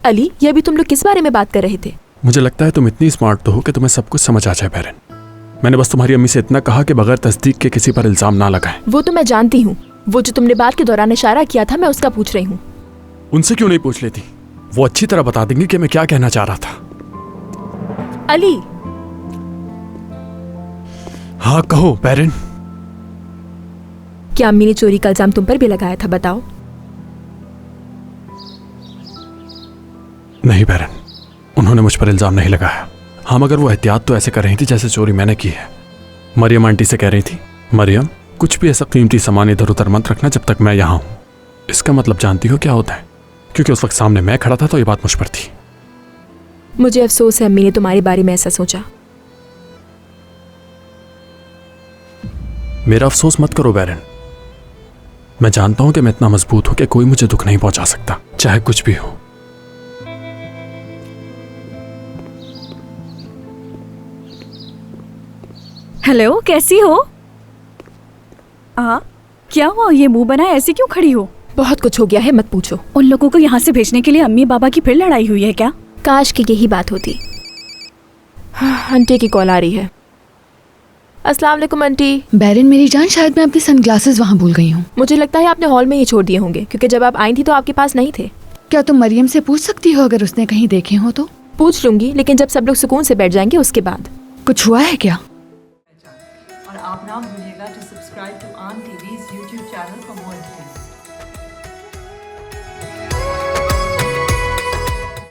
अली, ये अभी तुम लोग किस बारे में बात कर रहे थे? मुझे लगता है तुम इतनी स्मार्ट तो हो कि तुम्हें सब कुछ समझ आ जाए बैरन। मैंने बस तुम्हारी अम्मी से इतना कहा कि बगैर तस्दीक के किसी पर इल्जाम ना लगाएं। वो तो मैं जानती हूँ। वो जो तुमने बात के दौरान इशारा किया था, मैं उसका पूछ रही हूँ। उनसे क्यों नहीं पूछ लेती? वो अच्छी तरह बता देंगी कि मैं क्या कहना चाह रहा था। अली। हाँ कहो बैरन। क्या अम्मी ने चोरी का इल्जाम तुम पर भी लगाया था? बताओ। नहीं बैरन, उन्होंने मुझ पर इल्जाम नहीं लगाया। हाँ, मगर वो एहतियात तो ऐसे कर रही थी जैसे चोरी मैंने की है। मरियम आंटी से कह रही थी, मरियम कुछ भी ऐसा कीमती सामान इधर उधर मत रखना जब तक मैं यहाँ हूँ। इसका मतलब जानती हो क्या होता है? क्योंकि उस वक्त सामने मैं खड़ा था तो ये बात मुझ पर थी। मुझे अफसोस है अम्मी ने तुम्हारे बारे में ऐसा सोचा। मेरा अफसोस मत करो बैरन। मैं जानता हूं कि मैं इतना मजबूत हूं कि कोई मुझे दुख नहीं पहुंचा सकता, चाहे कुछ भी हो। हेलो, कैसी हो? क्या हुआ? ये मुंह बनाए ऐसे क्यों खड़ी हो? बहुत कुछ हो गया है, मत पूछो। उन लोगों को यहाँ से भेजने के लिए अम्मी बाबा की फिर लड़ाई हुई है क्या? काश की यही बात होती। आंटी की कॉल आ रही है। अस्सलाम वालेकुम आंटी। बैरन मेरी जान, शायद मैं अपने सनग्लासेस वहाँ भूल गई हूँ। मुझे लगता है आपने हॉल में ही छोड़ दिए होंगे, क्योंकि जब आप आई थी तो आपके पास नहीं थे। क्या तुम मरियम से पूछ सकती हो अगर उसने कहीं देखे हो तो? पूछ लूंगी, लेकिन जब सब लोग सुकून से बैठ जाएंगे उसके बाद। कुछ हुआ है क्या? और आप ना